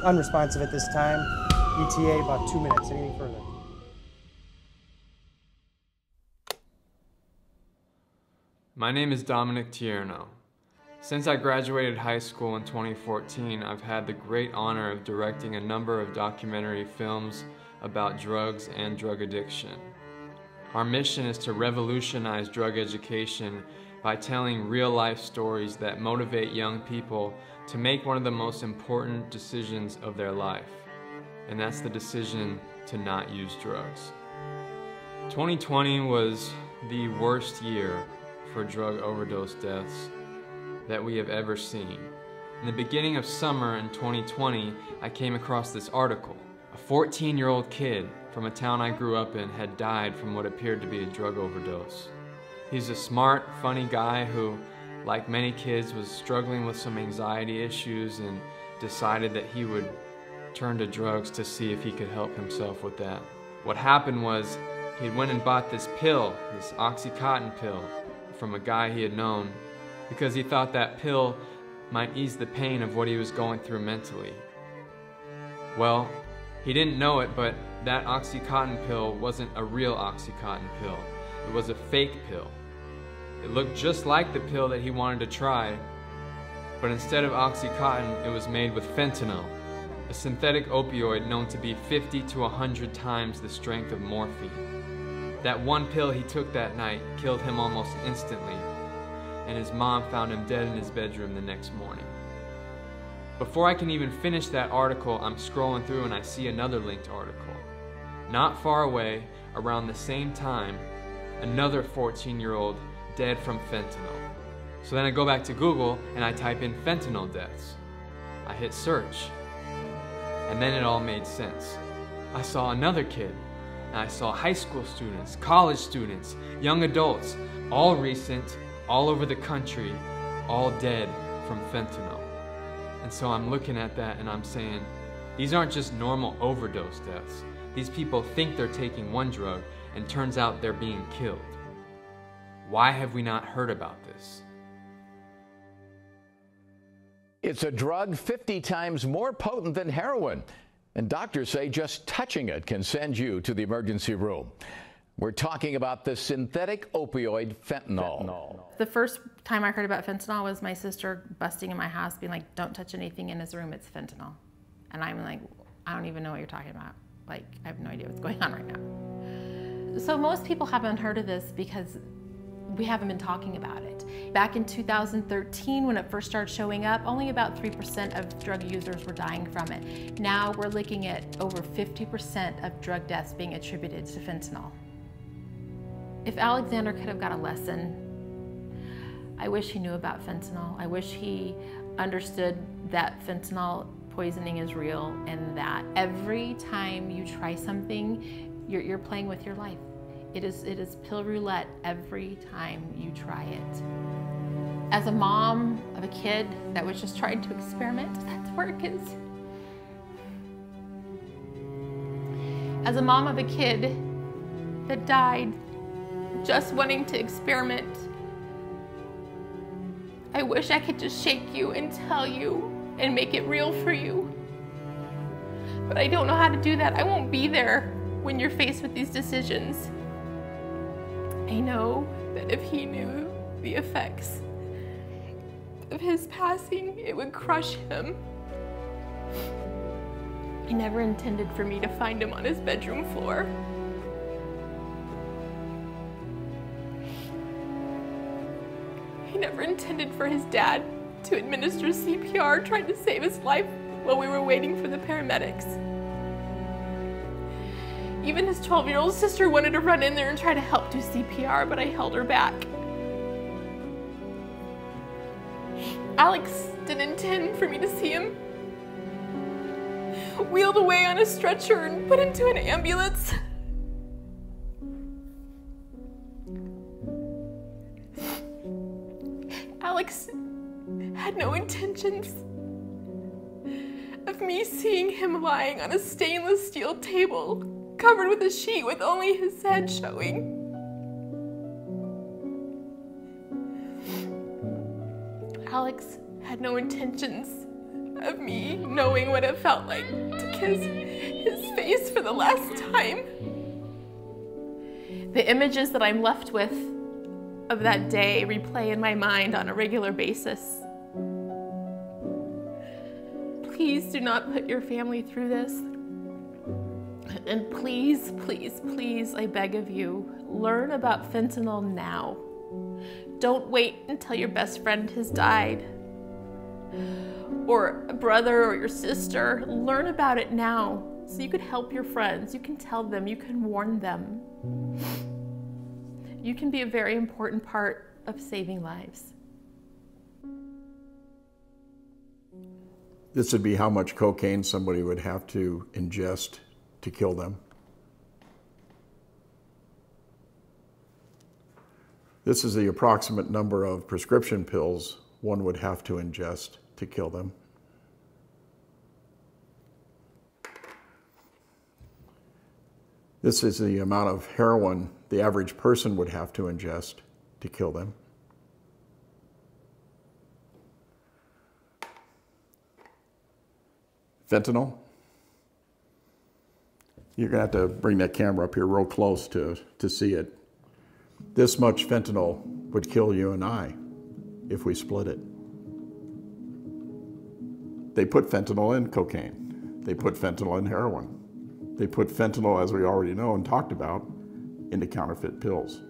Unresponsive at this time. ETA about 2 minutes. Anything further? My name is Dominic Tierno. Since I graduated high school in 2014, I've had the great honor of directing a number of documentary films about drugs and drug addiction. Our mission is to revolutionize drug education by telling real-life stories that motivate young people to make one of the most important decisions of their life, and that's the decision to not use drugs. 2020 was the worst year for drug overdose deaths that we have ever seen. In the beginning of summer in 2020, I came across this article. A 14-year-old kid from a town I grew up in had died from what appeared to be a drug overdose. He's a smart, funny guy who, like many kids, was struggling with some anxiety issues and decided that he would turn to drugs to see if he could help himself with that. What happened was he went and bought this pill, this Oxycontin pill, from a guy he had known because he thought that pill might ease the pain of what he was going through mentally. Well, he didn't know it, but that Oxycontin pill wasn't a real Oxycontin pill. It was a fake pill. It looked just like the pill that he wanted to try, but instead of Oxycontin, it was made with fentanyl, a synthetic opioid known to be 50 to 100 times the strength of morphine. That one pill he took that night killed him almost instantly, and his mom found him dead in his bedroom the next morning. Before I can even finish that article, I'm scrolling through and I see another linked article. Not far away, around the same time, another 14-year-old dead from fentanyl. So then I go back to Google and I type in fentanyl deaths. I hit search, and then it all made sense. I saw another kid, and I saw high school students, college students, young adults, all recent, all over the country, all dead from fentanyl. And so I'm looking at that and I'm saying, these aren't just normal overdose deaths. These people think they're taking one drug and turns out they're being killed. Why have we not heard about this? It's a drug 50 times more potent than heroin, and doctors say just touching it can send you to the emergency room. We're talking about the synthetic opioid fentanyl. The first time I heard about fentanyl was my sister busting in my house being like, don't touch anything in his room, it's fentanyl. And I'm like, I don't even know what you're talking about. Like, I have no idea what's going on right now. So most people haven't heard of this because we haven't been talking about it. Back in 2013, when it first started showing up, only about 3% of drug users were dying from it. Now we're looking at over 50% of drug deaths being attributed to fentanyl. If Alexander could have got a lesson, I wish he knew about fentanyl. I wish he understood that fentanyl poisoning is real and that every time you try something, you're playing with your life. It is pill roulette every time you try it. As a mom of a kid that was just trying to experiment, that's where it is. As a mom of a kid that died just wanting to experiment, I wish I could just shake you and tell you and make it real for you. But I don't know how to do that. I won't be there when you're faced with these decisions. I know that if he knew the effects of his passing, it would crush him. He never intended for me to find him on his bedroom floor. He never intended for his dad to administer CPR, trying to save his life while we were waiting for the paramedics. Even his 12-year-old sister wanted to run in there and try to help do CPR, but I held her back. Alex didn't intend for me to see him wheeled away on a stretcher and put into an ambulance. Alex had no intentions of me seeing him lying on a stainless steel table covered with a sheet with only his head showing. Alex had no intentions of me knowing what it felt like to kiss his face for the last time. The images that I'm left with of that day replay in my mind on a regular basis. Please do not put your family through this. And please, please, please, I beg of you, learn about fentanyl now. Don't wait until your best friend has died, or a brother or your sister. Learn about it now so you can help your friends. You can tell them, you can warn them. You can be a very important part of saving lives. This would be how much cocaine somebody would have to ingest to kill them. This is the approximate number of prescription pills one would have to ingest to kill them. This is the amount of heroin the average person would have to ingest to kill them. Fentanyl. You're gonna have to bring that camera up here real close to see it. This much fentanyl would kill you and I if we split it. They put fentanyl in cocaine. They put fentanyl in heroin. They put fentanyl, as we already know and talked about, into counterfeit pills.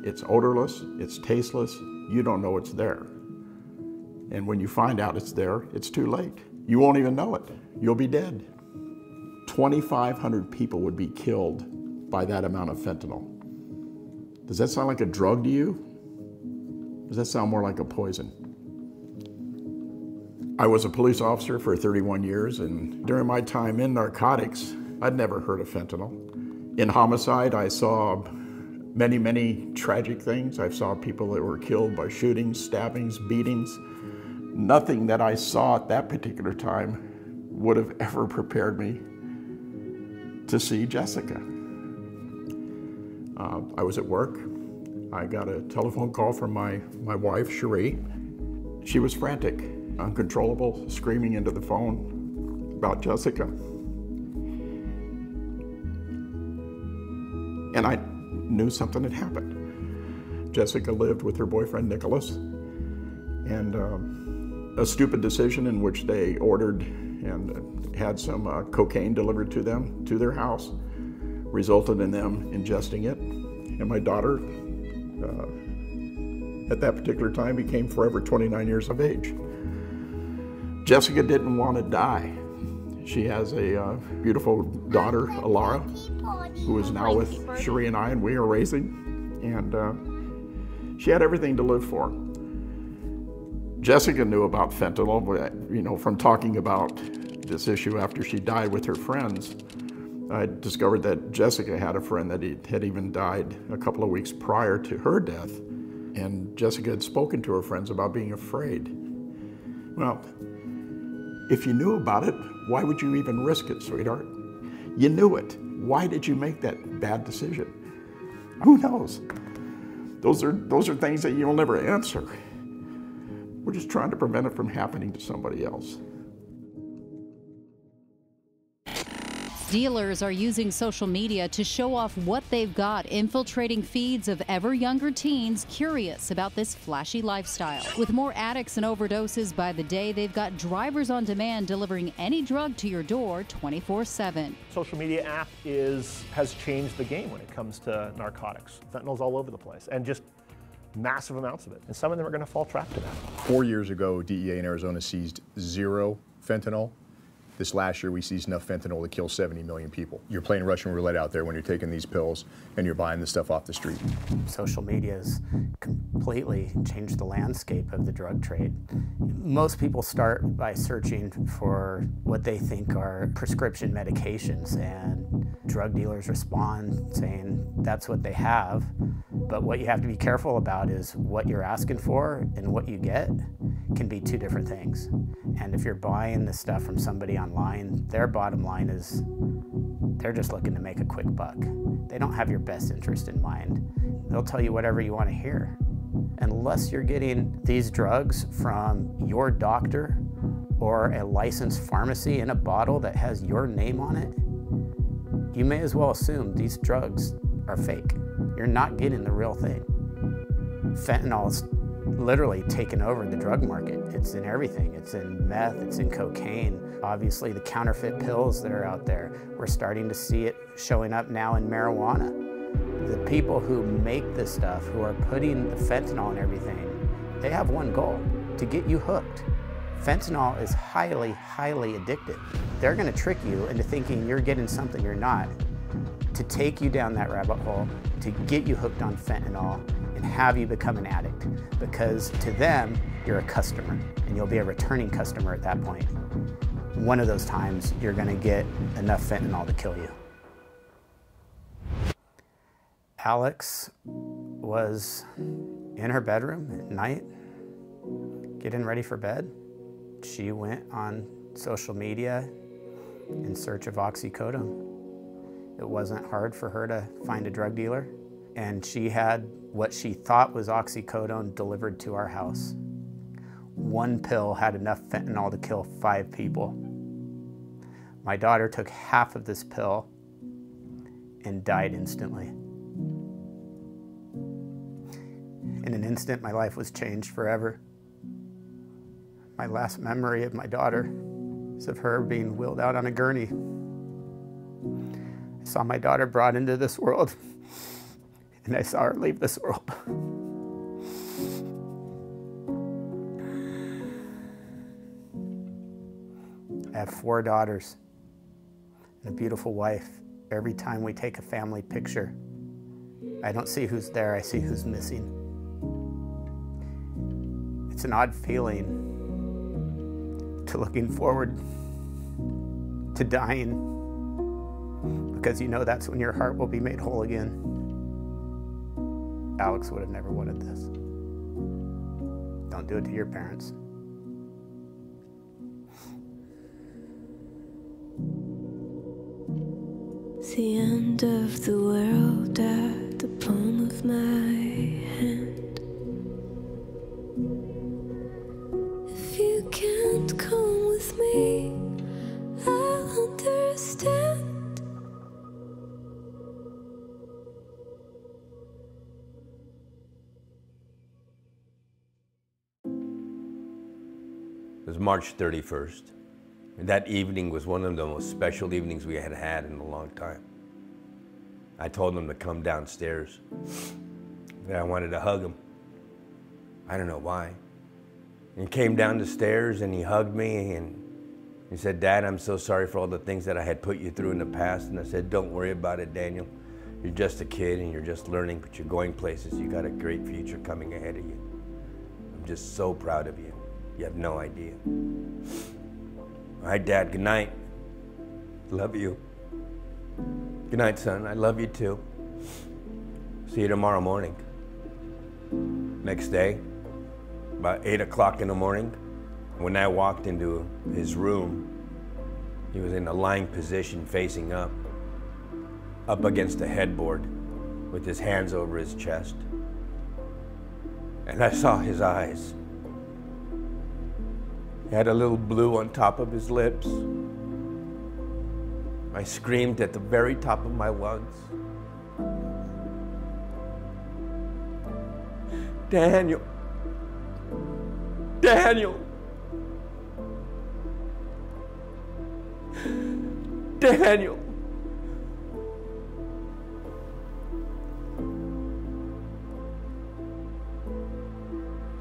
It's odorless, it's tasteless, you don't know it's there. And when you find out it's there, it's too late. You won't even know it. You'll be dead. 2,500 people would be killed by that amount of fentanyl. Does that sound like a drug to you? Does that sound more like a poison? I was a police officer for 31 years, and during my time in narcotics, I'd never heard of fentanyl. In homicide, I saw many, many tragic things. I saw people that were killed by shootings, stabbings, beatings. Nothing that I saw at that particular time would have ever prepared me to see Jessica. I was at work. I got a telephone call from my wife, Cherie. She was frantic, uncontrollable, screaming into the phone about Jessica. And I knew something had happened. Jessica lived with her boyfriend, Nicholas, and a stupid decision in which they ordered and had some cocaine delivered to them, to their house, resulted in them ingesting it. And my daughter, at that particular time, became forever 29 years of age. Jessica didn't want to die. She has a beautiful daughter, Alara, who is now with Cherie and I, and we are raising. And she had everything to live for. Jessica knew about fentanyl, you know, from talking about this issue after she died with her friends. I discovered that Jessica had a friend that had even died a couple of weeks prior to her death. And Jessica had spoken to her friends about being afraid. Well, if you knew about it, why would you even risk it, sweetheart? You knew it. Why did you make that bad decision? Who knows? Those are things that you'll never answer. We're just trying to prevent it from happening to somebody else. Dealers are using social media to show off what they've got, infiltrating feeds of ever younger teens curious about this flashy lifestyle. With more addicts and overdoses by the day, they've got drivers on demand delivering any drug to your door 24/7. Social media app has changed the game when it comes to narcotics. Fentanyl's all over the place, and just massive amounts of it. And some of them are going to fall trap to that. 4 years ago, DEA in Arizona seized 0 fentanyl. This last year, we seized enough fentanyl to kill 70 million people. You're playing Russian roulette out there when you're taking these pills and you're buying this stuff off the street. Social media has completely changed the landscape of the drug trade. Most people start by searching for what they think are prescription medications, and drug dealers respond saying that's what they have. But what you have to be careful about is what you're asking for and what you get can be two different things. And if you're buying the stuff from somebody online, their bottom line is they're just looking to make a quick buck. They don't have your best interest in mind. They'll tell you whatever you want to hear. Unless you're getting these drugs from your doctor or a licensed pharmacy in a bottle that has your name on it, you may as well assume these drugs are fake. You're not getting the real thing. Fentanyl's literally taken over the drug market. It's in everything. It's in meth, it's in cocaine. Obviously the counterfeit pills that are out there, we're starting to see it showing up now in marijuana. The people who make this stuff, who are putting the fentanyl in everything, they have one goal: to get you hooked. Fentanyl is highly, highly addictive. They're gonna trick you into thinking you're getting something you're not, to take you down that rabbit hole, to get you hooked on fentanyl and have you become an addict. Because to them, you're a customer, and you'll be a returning customer at that point. One of those times, you're gonna get enough fentanyl to kill you. Alex was in her bedroom at night, getting ready for bed. She went on social media in search of oxycodone. It wasn't hard for her to find a drug dealer, and she had what she thought was oxycodone delivered to our house. One pill had enough fentanyl to kill 5 people. My daughter took half of this pill and died instantly. In an instant, my life was changed forever. My last memory of my daughter is of her being wheeled out on a gurney. I saw my daughter brought into this world, and I saw her leave this world. I have 4 daughters and a beautiful wife. Every time we take a family picture, I don't see who's there, I see who's missing. It's an odd feeling to looking forward to dying, because you know that's when your heart will be made whole again. Alex would have never wanted this. Don't do it to your parents. It's the end of the world at the palm of my hand. If you can't come with me, I'll understand. It was March 31st. And that evening was one of the most special evenings we had had in a long time. I told him to come downstairs. I wanted to hug him. I don't know why. And he came down the stairs and he hugged me and he said, "Dad, I'm so sorry for all the things that I had put you through in the past." And I said, "Don't worry about it, Daniel. You're just a kid and you're just learning, but you're going places. You got a great future coming ahead of you. I'm just so proud of you. You have no idea." All right, Dad, good night. Love you. Good night, son. I love you too. See you tomorrow morning. Next day, about 8 o'clock in the morning, when I walked into his room, he was in a lying position facing up against the headboard with his hands over his chest. And I saw his eyes. He had a little blue on top of his lips. I screamed at the very top of my lungs. Daniel. Daniel. Daniel.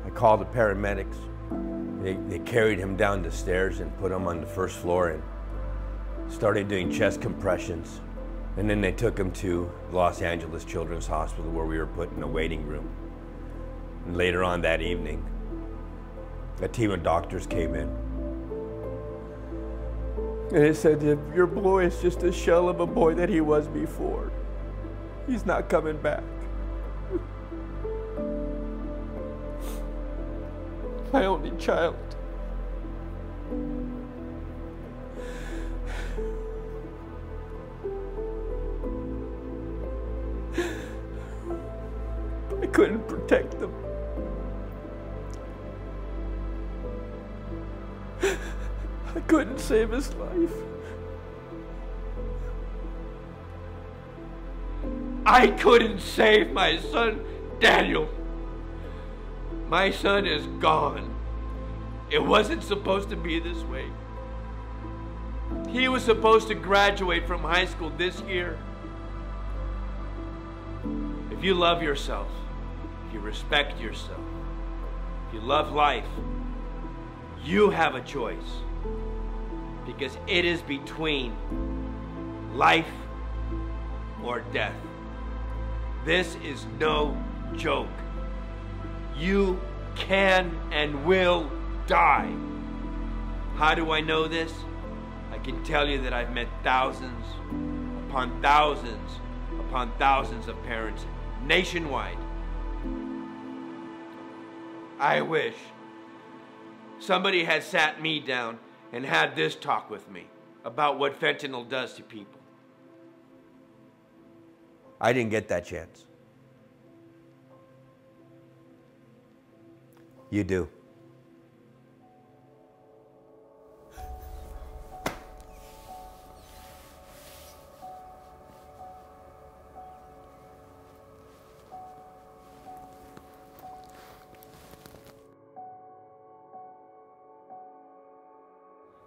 I called the paramedics. They carried him down the stairs and put him on the first floor and started doing chest compressions. And then they took him to Los Angeles Children's Hospital where we were put in a waiting room. And later on that evening, a team of doctors came in. And it said, your boy is just a shell of a boy that he was before. He's not coming back. My only child. I couldn't protect them. I couldn't save his life. I couldn't save my son, Daniel. My son is gone. It wasn't supposed to be this way. He was supposed to graduate from high school this year. If you love yourself, if you respect yourself, if you love life, you have a choice. Because it is between life or death. This is no joke. You can and will die. How do I know this? I can tell you that I've met thousands upon thousands upon thousands of parents nationwide. I wish somebody had sat me down and had this talk with me about what fentanyl does to people. I didn't get that chance. You do.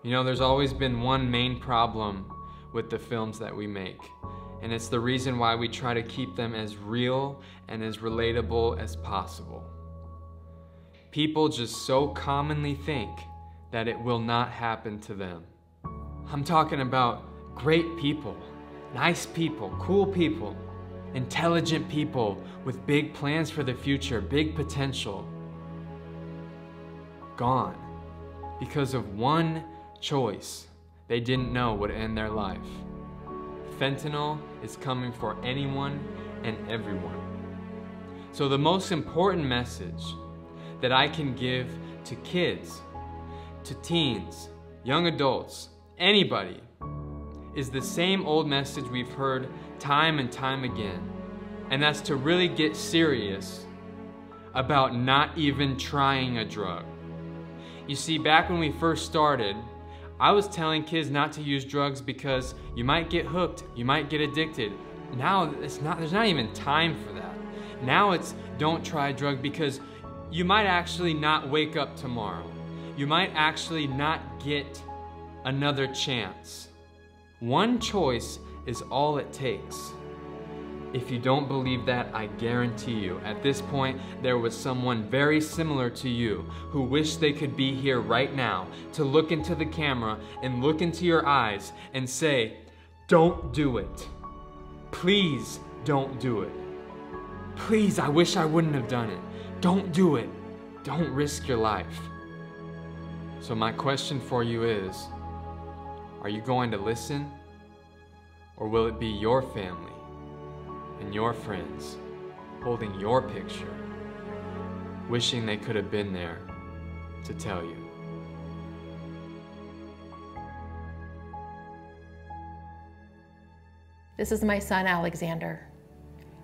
You know, there's always been one main problem with the films that we make, and it's the reason why we try to keep them as real and as relatable as possible. People just so commonly think that it will not happen to them. I'm talking about great people, nice people, cool people, intelligent people with big plans for the future, big potential. Gone because of one choice they didn't know would end their life. Fentanyl is coming for anyone and everyone. So the most important message that I can give to kids, to teens, young adults, anybody, is the same old message we've heard time and time again. And that's to really get serious about not even trying a drug. You see, back when we first started, I was telling kids not to use drugs because you might get hooked, you might get addicted. Now there's not even time for that. Now it's don't try a drug because you might actually not wake up tomorrow. You might actually not get another chance. One choice is all it takes. If you don't believe that, I guarantee you, at this point, there was someone very similar to you who wished they could be here right now to look into the camera and look into your eyes and say, don't do it. Please don't do it. Please, I wish I wouldn't have done it. Don't do it. Don't risk your life. So my question for you is, are you going to listen? Or will it be your family and your friends holding your picture, wishing they could have been there to tell you? This is my son, Alexander.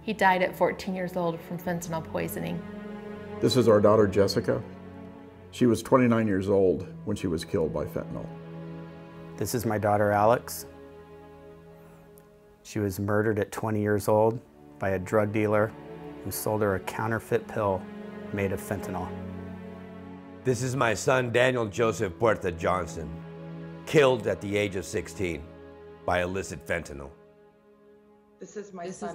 He died at 14 years old from fentanyl poisoning. This is our daughter, Jessica. She was 29 years old when she was killed by fentanyl. This is my daughter, Alex. She was murdered at 20 years old by a drug dealer who sold her a counterfeit pill made of fentanyl. This is my son, Daniel Joseph Puerta Johnson, killed at the age of 16 by illicit fentanyl. This is my son.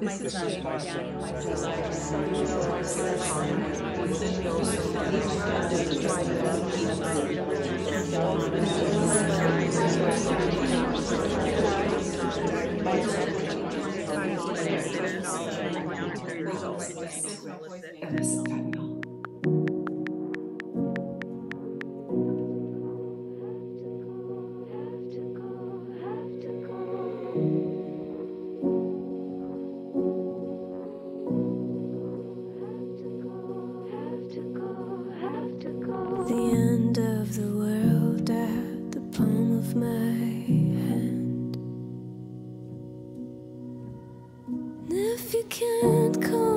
The end of the world at the palm of my hand. And if you can't call